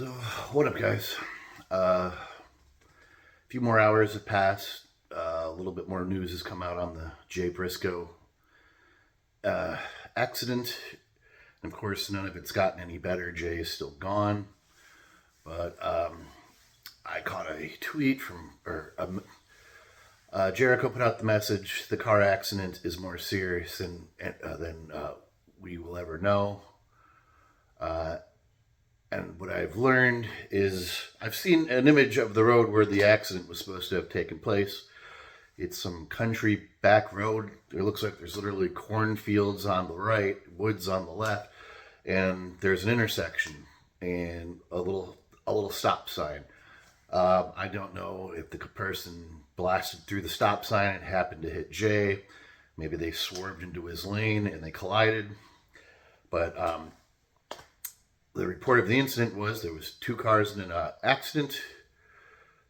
So, what up, guys? A few more hours have passed. A little bit more news has come out on the Jay Briscoe accident. And of course, none of it's gotten any better. Jay is still gone. But I caught a tweet from, Jericho put out the message: the car accident is more serious than we will ever know. And what I've learned is I've seen an image of the road where the accident was supposed to have taken place. It's some country back road. It looks like there's literally cornfields on the right, woods on the left, and there's an intersection and a little stop sign. I don't know if the person blasted through the stop sign and happened to hit Jay. Maybe they swerved into his lane and they collided. But the report of the incident was there was 2 cars in an accident,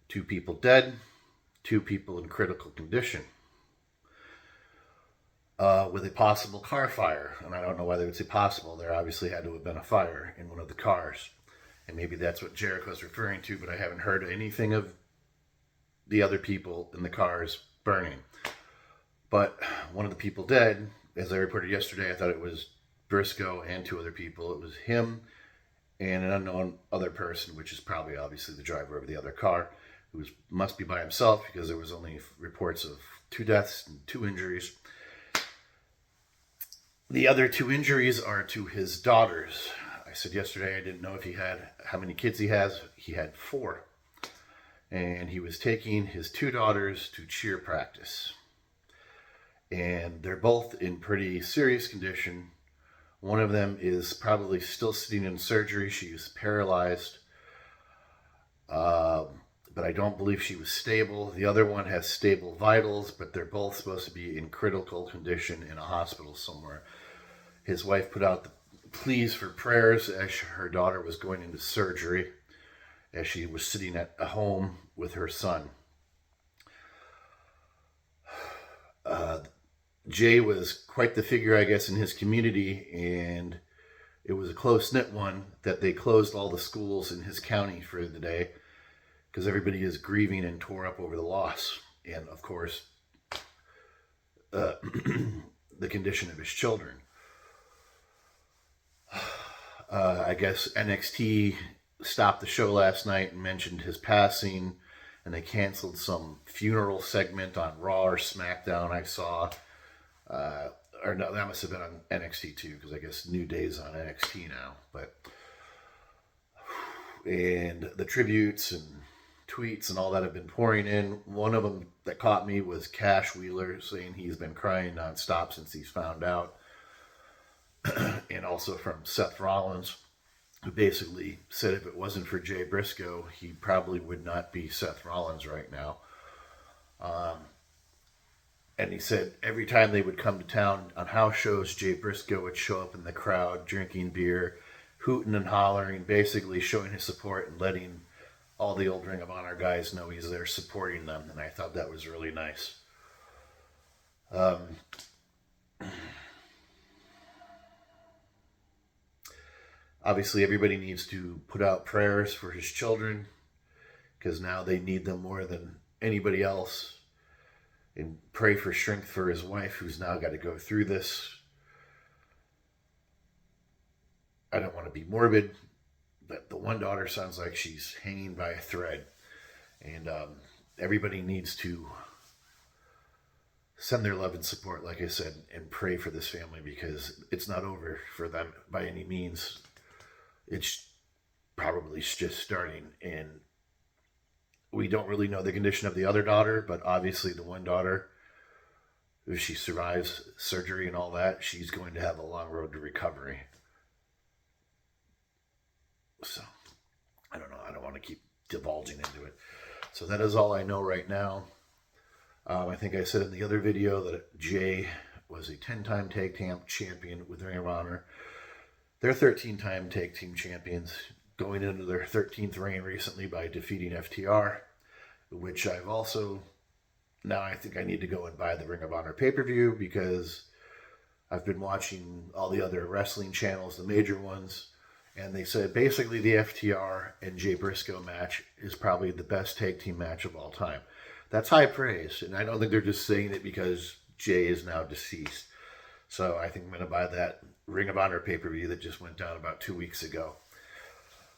2 people dead, 2 people in critical condition, with a possible car fire. And I don't know why they would say possible. There obviously had to have been a fire in one of the cars. And maybe that's what Jericho's referring to, but I haven't heard anything of the other people in the cars burning. But one of the people dead, as I reported yesterday, I thought it was Briscoe and 2 other people. It was him and an unknown other person, which is probably obviously the driver of the other car, who must be by himself because there was only reports of 2 deaths and 2 injuries. The other 2 injuries are to his daughters. I said yesterday I didn't know if how many kids he has. He had 4. And he was taking his 2 daughters to cheer practice. And they're both in pretty serious condition. One of them is probably still sitting in surgery. She is paralyzed, but I don't believe she was stable. The other one has stable vitals, but they're both supposed to be in critical condition in a hospital somewhere. His wife put out the pleas for prayers as her daughter was going into surgery, as she was sitting at home with her son. Jay was quite the figure, I guess, in his community, and it was a close-knit one that they closed all the schools in his county for the day because everybody is grieving and tore up over the loss. And, of course, the condition of his children. I guess NXT stopped the show last night and mentioned his passing, and they canceled some funeral segment on Raw or SmackDown I saw. Or no, that must have been on NXT too, because I guess New Day's on NXT now. And the tributes and tweets and all that have been pouring in. One of them that caught me was Cash Wheeler saying he's been crying nonstop since he's found out. And also from Seth Rollins, who basically said if it wasn't for Jay Briscoe, he probably would not be Seth Rollins right now. And he said every time they would come to town on house shows, Jay Briscoe would show up in the crowd drinking beer, hooting and hollering, basically showing his support and letting all the old Ring of Honor guys know he's there supporting them. And I thought that was really nice. Obviously, everybody needs to put out prayers for his children because now they need them more than anybody else. And pray for strength for his wife, who's now got to go through this. I don't want to be morbid, but the one daughter sounds like she's hanging by a thread. And everybody needs to send their love and support, like I said, and pray for this family because it's not over for them by any means. It's probably just starting. And we don't really know the condition of the other daughter, but obviously the one daughter, if she survives surgery and all that, she's going to have a long road to recovery. So, I don't know. I don't want to keep divulging into it. So that is all I know right now. I think I said in the other video that Jay was a 10-time tag team champion with Ring of Honor. They're 13-time tag team champions, going into their 13th reign recently by defeating FTR, which I've also, now I think I need to go and buy the Ring of Honor pay-per-view because I've been watching all the other wrestling channels, the major ones, And they said basically the FTR and Jay Briscoe match is probably the best tag team match of all time. That's high praise, and I don't think they're just saying it because Jay is now deceased. So I think I'm going to buy that Ring of Honor pay-per-view that just went down about 2 weeks ago.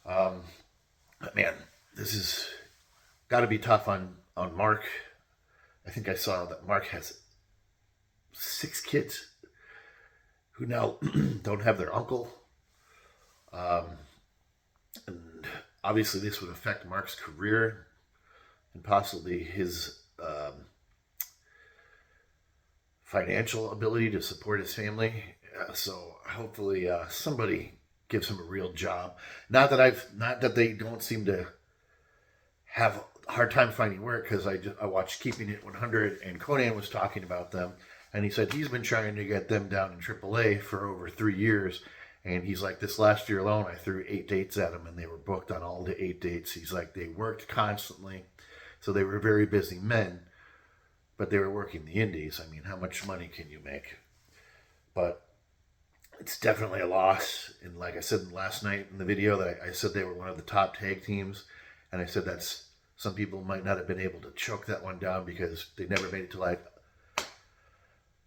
But man, this is got to be tough on Mark. I think I saw that Mark has 6 kids who now don't have their uncle. And obviously this would affect Mark's career and possibly his financial ability to support his family. So hopefully somebody gives him a real job. Not that they don't seem to have a hard time finding work, because I watched Keeping It 100 and Conan was talking about them, and he said he's been trying to get them down in AAA for over 3 years. And he's like, this last year alone, I threw 8 dates at them, and they were booked on all the 8 dates. He's like, they worked constantly, so they were very busy men, but they were working the indies. I mean, how much money can you make? But it's definitely a loss. And like I said last night in the video, that I said they were one of the top tag teams, and I said that's some people might not have been able to choke that one down because they never made it to like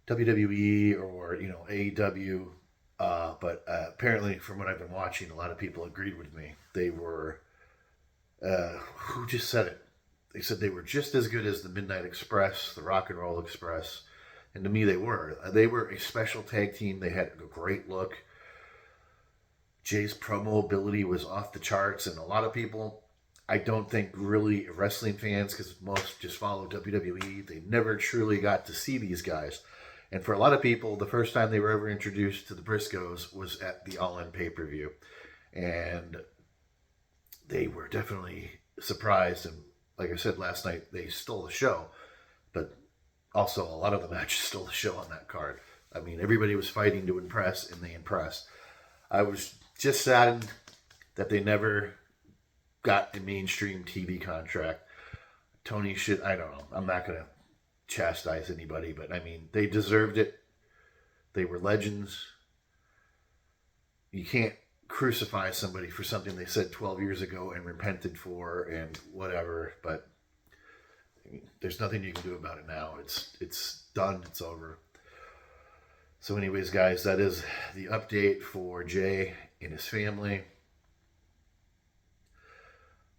WWE or AEW. But apparently, from what I've been watching, a lot of people agreed with me. They were, who just said it? They said they were just as good as the Midnight Express, the Rock and Roll Express. And to me, they were. They were a special tag team. They had a great look. Jay's promo ability was off the charts. And a lot of people, I don't think really wrestling fans, because most just follow WWE, they never truly got to see these guys. And for a lot of people, the first time they were ever introduced to the Briscoes was at the All In pay-per-view. And they were definitely surprised. And like I said last night, they stole the show. But also, a lot of the matches stole the show on that card. I mean, everybody was fighting to impress, and they impressed. I was just saddened that they never got a mainstream TV contract. Tony should, I don't know, I'm not going to chastise anybody, but I mean, they deserved it. They were legends. You can't crucify somebody for something they said 12 years ago and repented for and whatever, but I mean, there's nothing you can do about it now. It's done. It's over. So anyways, guys, that is the update for Jay and his family.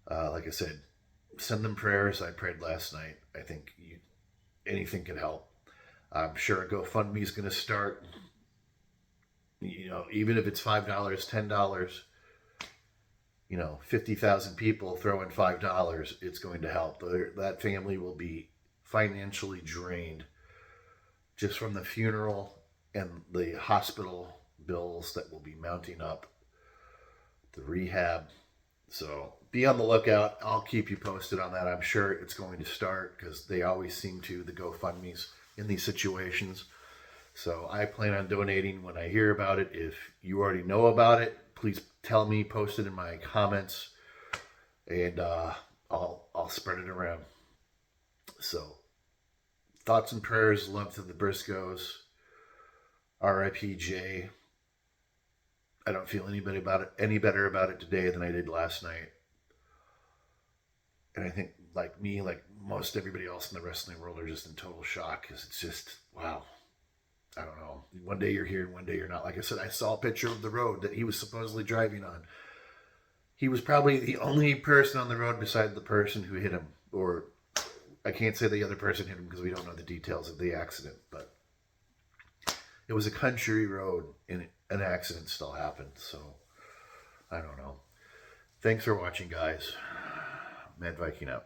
Like I said, send them prayers. I prayed last night. I think anything can help. I'm sure a GoFundMe is going to start. Even if it's $5, $10, 50,000 people throw in $5, it's going to help. That family will be financially drained just from the funeral and the hospital bills that will be mounting up, the rehab. So be on the lookout. I'll keep you posted on that. I'm sure it's going to start, because they always seem to, the GoFundMes in these situations. So I plan on donating when I hear about it. If you already know about it, please tell me, post it in my comments, and I'll spread it around. So thoughts and prayers, love to the Briscoes. R.I.P. Jay. I don't feel any better about it today than I did last night. And I think, like me, like most everybody else in the wrestling world, are just in total shock, because it's just, wow. I don't know. One day you're here and one day you're not. Like I said, I saw a picture of the road that he was supposedly driving on. He was probably the only person on the road beside the person who hit him. Or I can't say the other person hit him because we don't know the details of the accident. But it was a country road and an accident still happened. So I don't know. Thanks for watching, guys. Mad Viking out.